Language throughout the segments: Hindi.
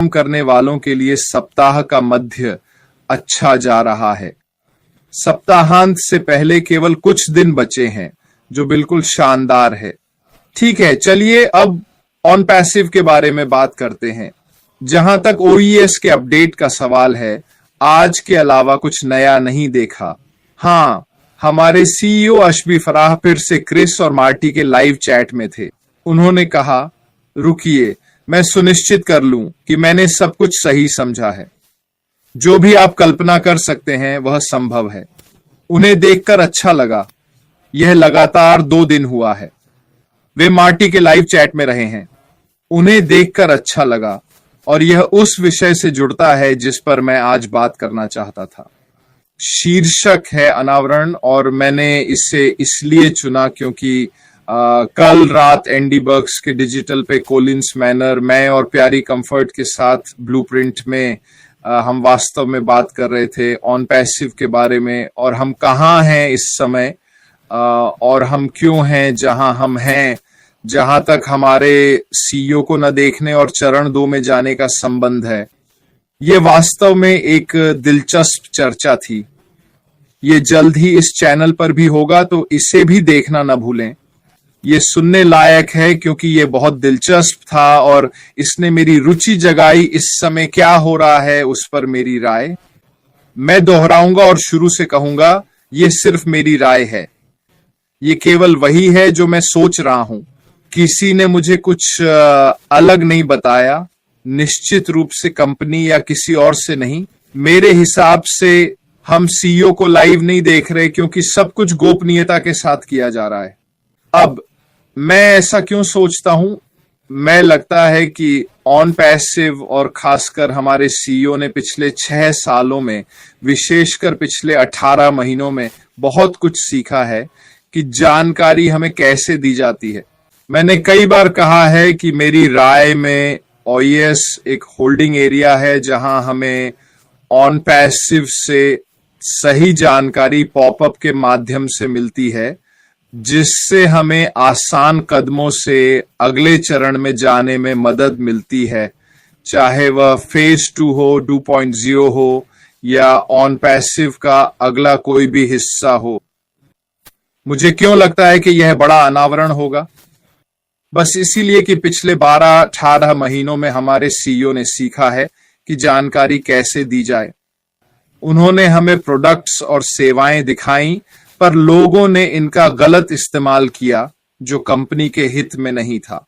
काम करने वालों के लिए सप्ताह का मध्य अच्छा जा रहा है। सप्ताहांत से पहले केवल कुछ दिन बचे हैं, जो बिल्कुल शानदार है। ठीक है, चलिए अब ऑन पैसिव के बारे में बात करते हैं। जहां तक ओईएस के अपडेट का सवाल है, आज के अलावा कुछ नया नहीं देखा। हाँ, हमारे सीईओ अशबी फराह फिर से क्रिस और मार्टी के लाइव चैट में थे। उन्होंने कहा, रुकिए, मैं सुनिश्चित कर लूं कि मैंने सब कुछ सही समझा है। जो भी आप कल्पना कर सकते हैं वह संभव है। उन्हें देखकर अच्छा लगा। यह लगातार 2 दिन हुआ है। वे मार्टी के लाइव चैट में रहे हैं। उन्हें देखकर अच्छा लगा, और यह उस विषय से जुड़ता है जिस पर मैं आज बात करना चाहता था। शीर्षक है अनावरण, और मैंने इसे इसलिए चुना क्योंकि कल रात एंडी बर्ग्स के डिजिटल पे कोलिंस मैनर, मैं और प्यारी कंफर्ट के साथ ब्लूप्रिंट में हम वास्तव में बात कर रहे थे ऑन पैसिव के बारे में, और हम कहाँ हैं इस समय, और हम क्यों हैं जहां हम हैं, जहां तक हमारे सीईओ को न देखने और चरण 2 में जाने का संबंध है। ये वास्तव में एक दिलचस्प चर्चा थी। ये जल्द ही इस चैनल पर भी होगा, तो इसे भी देखना न भूलें। ये सुनने लायक है क्योंकि ये बहुत दिलचस्प था और इसने मेरी रुचि जगाई। इस समय क्या हो रहा है उस पर मेरी राय मैं दोहराऊंगा और शुरू से कहूंगा, ये सिर्फ मेरी राय है। ये केवल वही है जो मैं सोच रहा हूं। किसी ने मुझे कुछ अलग नहीं बताया, निश्चित रूप से कंपनी या किसी और से नहीं। मेरे हिसाब से हम सीईओ को लाइव नहीं देख रहे क्योंकि सब कुछ गोपनीयता के साथ किया जा रहा है। अब मैं ऐसा क्यों सोचता हूं? मैं लगता है कि ऑन पैसिव और खासकर हमारे सीईओ ने पिछले 6 सालों में, विशेषकर पिछले 18 महीनों में बहुत कुछ सीखा है कि जानकारी हमें कैसे दी जाती है। मैंने कई बार कहा है कि मेरी राय में ओईएस एक होल्डिंग एरिया है जहां हमें ऑन पैसिव से सही जानकारी पॉपअप के माध्यम से मिलती है, जिससे हमें आसान कदमों से अगले चरण में जाने में मदद मिलती है, चाहे वह फेज 2 हो, 2.0 हो या ऑन पैसिव का अगला कोई भी हिस्सा हो। मुझे क्यों लगता है कि यह बड़ा अनावरण होगा? बस इसीलिए कि पिछले 12-18 महीनों में हमारे सीईओ ने सीखा है कि जानकारी कैसे दी जाए। उन्होंने हमें प्रोडक्ट्स और सेवाएं दिखाई, पर लोगों ने इनका गलत इस्तेमाल किया जो कंपनी के हित में नहीं था।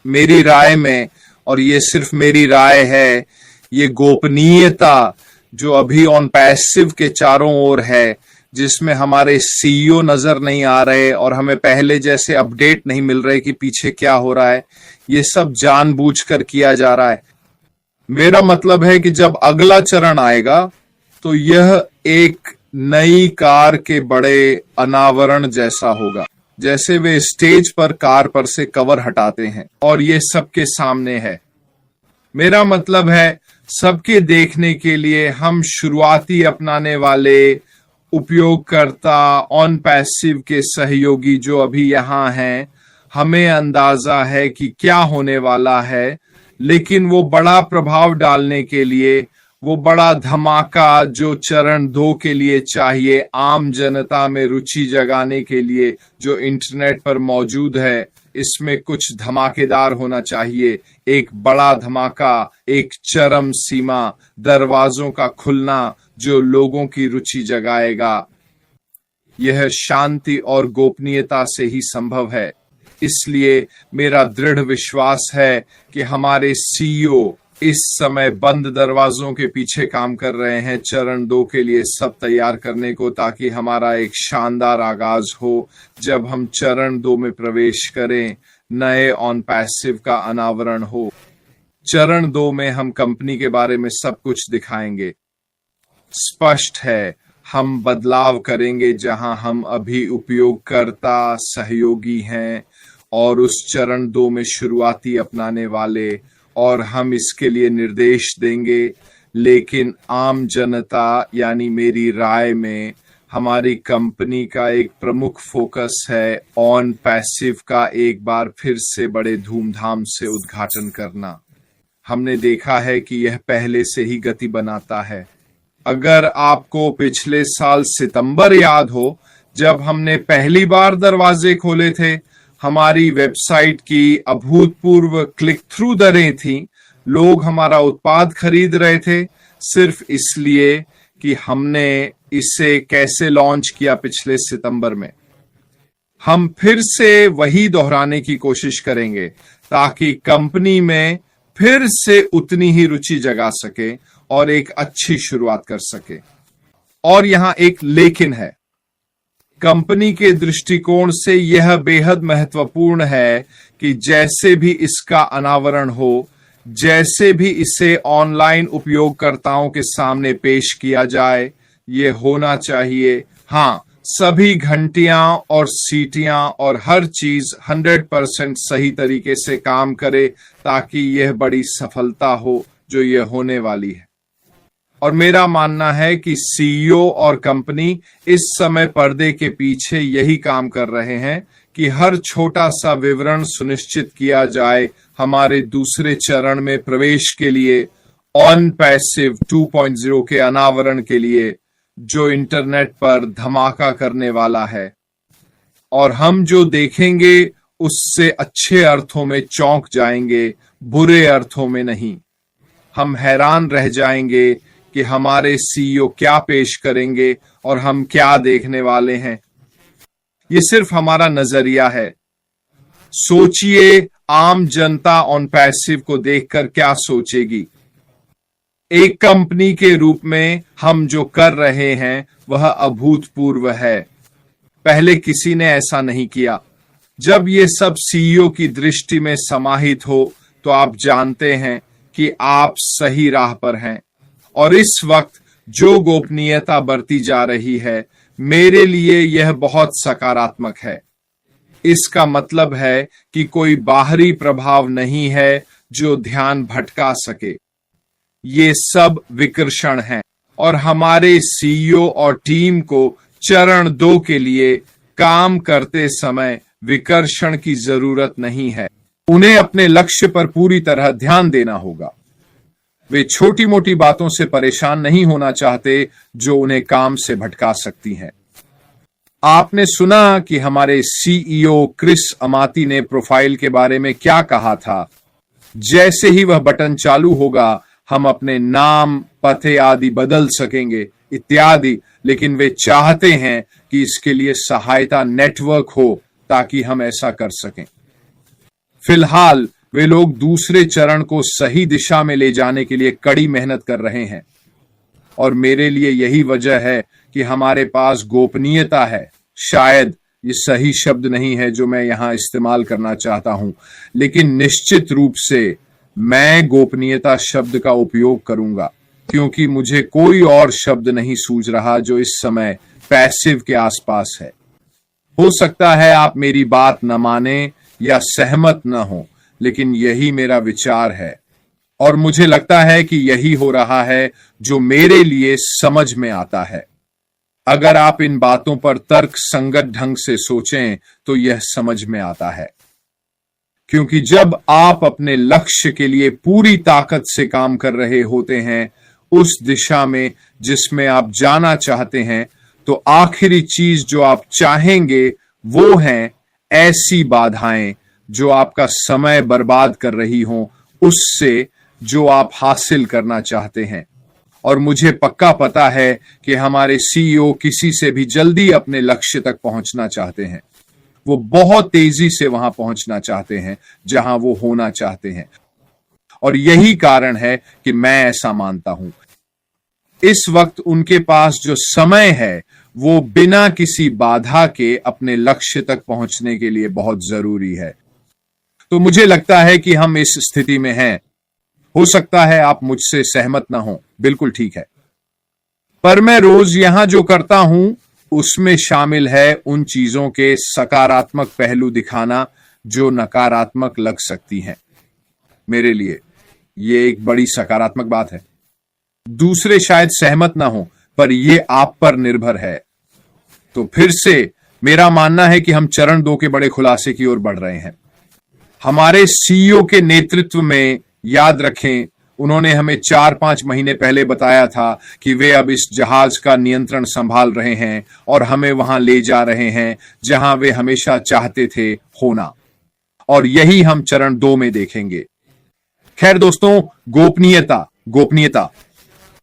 मेरी राय में, और ये सिर्फ मेरी राय है, ये गोपनीयता जो अभी ऑन पैसिव के चारों ओर है, जिसमें हमारे सीईओ नजर नहीं आ रहे और हमें पहले जैसे अपडेट नहीं मिल रहे कि पीछे क्या हो रहा है, ये सब जानबूझकर किया जा रहा है। मेरा मतलब है कि जब अगला चरण आएगा तो यह एक नई कार के बड़े अनावरण जैसा होगा, जैसे वे स्टेज पर कार पर से कवर हटाते हैं और ये सबके सामने है। मेरा मतलब है, सबके देखने के लिए हम शुरुआती अपनाने वाले उपयोगकर्ता, ऑन पैसिव के सहयोगी जो अभी यहाँ हैं, हमें अंदाजा है कि क्या होने वाला है, लेकिन वो बड़ा प्रभाव डालने के लिए, वो बड़ा धमाका जो चरण 2 के लिए चाहिए, आम जनता में रुचि जगाने के लिए जो इंटरनेट पर मौजूद है, इसमें कुछ धमाकेदार होना चाहिए। एक बड़ा धमाका, एक चरम सीमा, दरवाजों का खुलना जो लोगों की रुचि जगाएगा। यह शांति और गोपनीयता से ही संभव है। इसलिए मेरा दृढ़ विश्वास है कि हमारे सीईओ इस समय बंद दरवाजों के पीछे काम कर रहे हैं चरण 2 के लिए सब तैयार करने को, ताकि हमारा एक शानदार आगाज हो जब हम चरण 2 में प्रवेश करें, नए ऑन पैसिव का अनावरण हो। चरण 2 में हम कंपनी के बारे में सब कुछ दिखाएंगे। स्पष्ट है, हम बदलाव करेंगे जहां हम अभी उपयोगकर्ता सहयोगी हैं और उस चरण 2 में शुरुआती अपनाने वाले, और हम इसके लिए निर्देश देंगे। लेकिन आम जनता यानी मेरी राय में हमारी कंपनी का एक प्रमुख फोकस है ऑन पैसिव का एक बार फिर से बड़े धूमधाम से उद्घाटन करना। हमने देखा है कि यह पहले से ही गति बनाता है। अगर आपको पिछले साल सितंबर याद हो, जब हमने पहली बार दरवाजे खोले थे, हमारी वेबसाइट की अभूतपूर्व क्लिक थ्रू दरें थीं। लोग हमारा उत्पाद खरीद रहे थे सिर्फ इसलिए कि हमने इसे कैसे लॉन्च किया पिछले सितंबर में। हम फिर से वही दोहराने की कोशिश करेंगे ताकि कंपनी में फिर से उतनी ही रुचि जगा सके और एक अच्छी शुरुआत कर सके। और यहां एक लेकिन है। कंपनी के दृष्टिकोण से यह बेहद महत्वपूर्ण है कि जैसे भी इसका अनावरण हो, जैसे भी इसे ऑनलाइन उपयोगकर्ताओं के सामने पेश किया जाए, ये होना चाहिए, हाँ, सभी घंटियां और सीटियां और हर चीज 100% सही तरीके से काम करे ताकि यह बड़ी सफलता हो जो यह होने वाली है। और मेरा मानना है कि सीईओ और कंपनी इस समय पर्दे के पीछे यही काम कर रहे हैं कि हर छोटा सा विवरण सुनिश्चित किया जाए हमारे दूसरे चरण में प्रवेश के लिए, ऑन पैसिव 2.0 के अनावरण के लिए, जो इंटरनेट पर धमाका करने वाला है। और हम जो देखेंगे उससे अच्छे अर्थों में चौंक जाएंगे, बुरे अर्थों में नहीं। हम हैरान रह जाएंगे कि हमारे सीईओ क्या पेश करेंगे और हम क्या देखने वाले हैं। ये सिर्फ हमारा नजरिया है। सोचिए, आम जनता ऑन पैसिव को देखकर क्या सोचेगी। एक कंपनी के रूप में हम जो कर रहे हैं वह अभूतपूर्व है। पहले किसी ने ऐसा नहीं किया। जब ये सब सीईओ की दृष्टि में समाहित हो तो आप जानते हैं कि आप सही राह पर हैं। और इस वक्त जो गोपनीयता बरती जा रही है, मेरे लिए यह बहुत सकारात्मक है। इसका मतलब है कि कोई बाहरी प्रभाव नहीं है जो ध्यान भटका सके। ये सब विकर्षण हैं और हमारे सीईओ और टीम को चरण 2 के लिए काम करते समय विकर्षण की जरूरत नहीं है। उन्हें अपने लक्ष्य पर पूरी तरह ध्यान देना होगा। वे छोटी मोटी बातों से परेशान नहीं होना चाहते जो उन्हें काम से भटका सकती हैं। आपने सुना कि हमारे सीईओ क्रिस अमाती ने प्रोफाइल के बारे में क्या कहा था। जैसे ही वह बटन चालू होगा, हम अपने नाम, पते आदि बदल सकेंगे इत्यादि, लेकिन वे चाहते हैं कि इसके लिए सहायता नेटवर्क हो ताकि हम ऐसा कर सकें। फिलहाल वे लोग दूसरे चरण को सही दिशा में ले जाने के लिए कड़ी मेहनत कर रहे हैं। और मेरे लिए यही वजह है कि हमारे पास गोपनीयता है। शायद ये सही शब्द नहीं है जो मैं यहां इस्तेमाल करना चाहता हूं, लेकिन निश्चित रूप से मैं गोपनीयता शब्द का उपयोग करूंगा क्योंकि मुझे कोई और शब्द नहीं सूझ रहा जो इस समय पैसिव के आसपास है। हो सकता है आप मेरी बात न माने या सहमत न हो, लेकिन यही मेरा विचार है और मुझे लगता है कि यही हो रहा है जो मेरे लिए समझ में आता है। अगर आप इन बातों पर तर्क संगत ढंग से सोचें तो यह समझ में आता है, क्योंकि जब आप अपने लक्ष्य के लिए पूरी ताकत से काम कर रहे होते हैं उस दिशा में जिसमें आप जाना चाहते हैं, तो आखिरी चीज जो आप चाहेंगे वो हैं ऐसी बाधाएं जो आपका समय बर्बाद कर रही हों उससे जो आप हासिल करना चाहते हैं। और मुझे पक्का पता है कि हमारे सीईओ किसी से भी जल्दी अपने लक्ष्य तक पहुंचना चाहते हैं। वो बहुत तेजी से वहां पहुंचना चाहते हैं जहां वो होना चाहते हैं। और यही कारण है कि मैं ऐसा मानता हूं। इस वक्त उनके पास जो समय है वो बिना किसी बाधा के अपने लक्ष्य तक पहुंचने के लिए बहुत जरूरी है। तो मुझे लगता है कि हम इस स्थिति में हैं। हो सकता है आप मुझसे सहमत ना हो, बिल्कुल ठीक है। पर मैं रोज यहां जो करता हूं उसमें शामिल है उन चीजों के सकारात्मक पहलू दिखाना जो नकारात्मक लग सकती हैं। मेरे लिए यह एक बड़ी सकारात्मक बात है। दूसरे शायद सहमत ना हो, पर यह आप पर निर्भर है। तो फिर से मेरा मानना है कि हम चरण 2 के बड़े खुलासे की ओर बढ़ रहे हैं। हमारे सीईओ के नेतृत्व में याद रखें, उन्होंने हमें 4-5 महीने पहले बताया था कि वे अब इस जहाज का नियंत्रण संभाल रहे हैं और हमें वहां ले जा रहे हैं जहां वे हमेशा चाहते थे होना। और यही हम चरण 2 में देखेंगे। खैर दोस्तों, गोपनीयता, गोपनीयता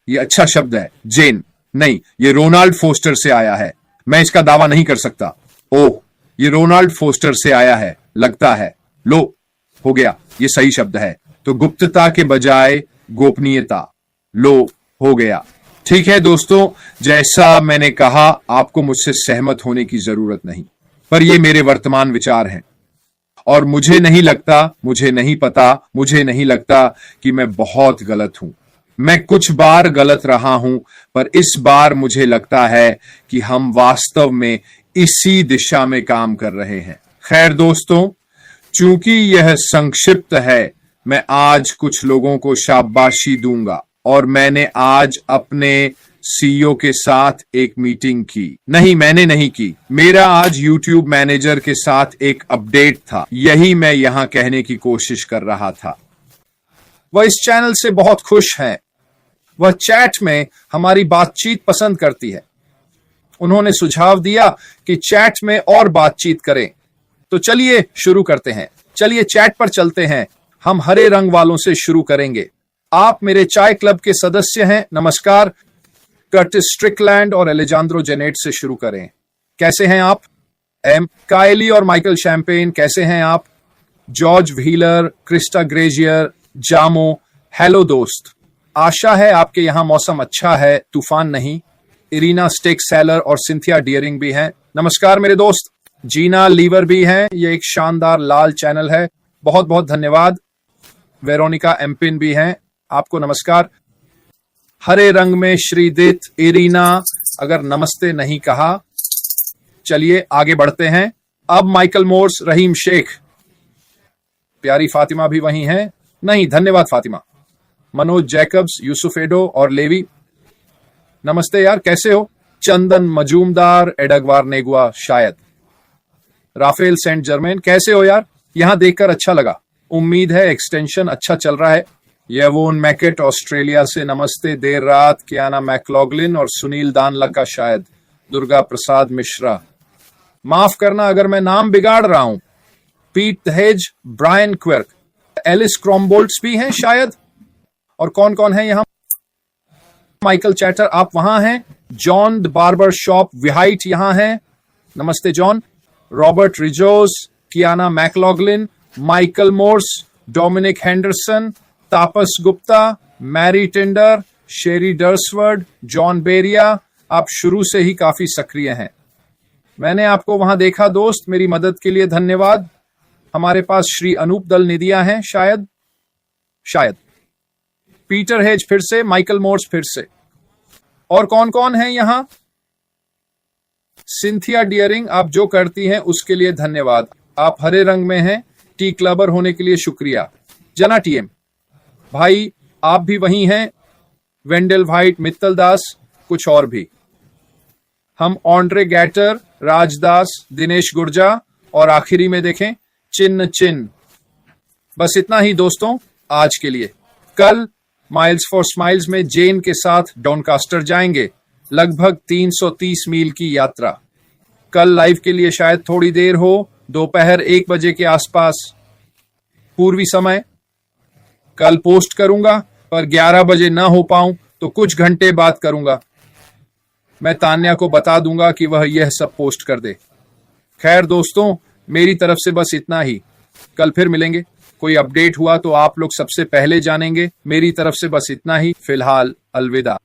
ये अच्छा शब्द है। जेन नहीं, ये रोनाल्ड फोस्टर से आया है। मैं इसका दावा नहीं कर सकता। ओह, ये रोनाल्ड फोस्टर से आया है लगता है। लो, हो गया, ये सही शब्द है। तो गुप्तता के बजाय गोपनीयता। लो, हो गया। ठीक है दोस्तों, जैसा मैंने कहा, आपको मुझसे सहमत होने की जरूरत नहीं, पर ये मेरे वर्तमान विचार हैं और मुझे नहीं लगता कि मैं बहुत गलत हूं। मैं कुछ बार गलत रहा हूं, पर इस बार मुझे लगता है कि हम वास्तव में इसी दिशा में काम कर रहे हैं। खैर दोस्तों, चूंकि यह संक्षिप्त है, मैं आज कुछ लोगों को शाबाशी दूंगा और मैंने आज अपने सीईओ के साथ एक मीटिंग की। नहीं, मैंने नहीं की। मेरा आज YouTube मैनेजर के साथ एक अपडेट था। यही मैं यहां कहने की कोशिश कर रहा था। वह इस चैनल से बहुत खुश हैं। वह चैट में हमारी बातचीत पसंद करती है। उन्होंने सुझाव दिया कि चैट में और बातचीत करें। तो चलिए शुरू करते हैं। चलिए चैट पर चलते हैं। हम हरे रंग वालों से शुरू करेंगे। आप मेरे चाय क्लब के सदस्य हैं। नमस्कार। कर्टिस स्ट्रिकलैंड और एलेजांद्रो जेनेट से शुरू करें। कैसे हैं आप? कायली और माइकल शैंपेन, कैसे हैं आप? जॉर्ज व्हीलर, क्रिस्टा ग्रेजियर, जामो, हेलो दोस्त। आशा है आपके यहां मौसम अच्छा है, तूफान नहीं। इरीना स्टेक सेलर और सिंथिया डियरिंग भी हैं। नमस्कार मेरे दोस्त। जीना लीवर भी हैं। ये एक शानदार लाल चैनल है, बहुत बहुत धन्यवाद। वेरोनिका एम्पिन भी हैं, आपको नमस्कार। हरे रंग में श्रीदित, इरीना, अगर नमस्ते नहीं कहा। चलिए आगे बढ़ते हैं। अब माइकल मोर्स, रहीम शेख, प्यारी फातिमा भी वहीं हैं। नहीं, धन्यवाद फातिमा। मनोज जैकब्स, यूसुफ एडो और लेवी, नमस्ते यार, कैसे हो? चंदन मजूमदार, एडगवार नेगुआ, शायद। राफेल सेंट जर्मेन, कैसे हो यार? यहां देखकर अच्छा लगा। उम्मीद है एक्सटेंशन अच्छा चल रहा है। यवोन मैकेट, ऑस्ट्रेलिया से नमस्ते। देर रात, कियाना मैकलॉगलिन और सुनील दानलका, शायद। दुर्गा प्रसाद मिश्रा, माफ करना अगर मैं नाम बिगाड़ रहा हूं। पीट दहेज, ब्रायन क्वर्क, एलिस क्रॉम्बोल्ट्स भी हैं शायद। और कौन कौन है यहां? माइकल चैटर, आप वहां हैं। जॉन द बार्बर शॉप विहाइट यहां है, नमस्ते John. Robert Rizos, Kiana McLaughlin, Michael Morse, Dominic Henderson, Tapas Gupta, Mary Tinder, Sherry Dursward, John बेरिया, आप शुरू से ही काफी सक्रिय हैं। मैंने आपको वहां देखा दोस्त, मेरी मदद के लिए धन्यवाद। हमारे पास श्री अनूप दल निदिया हैं शायद। पीटर हेज फिर से, माइकल मोर्स फिर से। और कौन कौन है यहां? सिंथिया डियरिंग, आप जो करती हैं उसके लिए धन्यवाद। आप हरे रंग में हैं। टी क्लबर होने के लिए शुक्रिया। जना टीएम भाई, आप भी वहीं हैं। वेंडल वाइट, मित्तल दास, कुछ और भी। हम ऑन्ड्रे गैटर, राजदास, दिनेश गुर्जा और आखिरी में देखें चिन्ह। बस इतना ही दोस्तों आज के लिए। कल माइल्स फॉर स्माइल्स में जेन के साथ डॉनकास्टर जाएंगे। लगभग 330 मील की यात्रा। कल लाइव के लिए शायद थोड़ी देर हो, दोपहर 1 बजे के आसपास पूर्वी समय। कल पोस्ट करूंगा, पर 11 बजे ना हो पाऊं तो कुछ घंटे बाद करूंगा। मैं तान्या को बता दूंगा कि वह यह सब पोस्ट कर दे। खैर दोस्तों, मेरी तरफ से बस इतना ही। कल फिर मिलेंगे। कोई अपडेट हुआ तो आप लोग सबसे पहले जानेंगे। मेरी तरफ से बस इतना ही। फिलहाल अलविदा।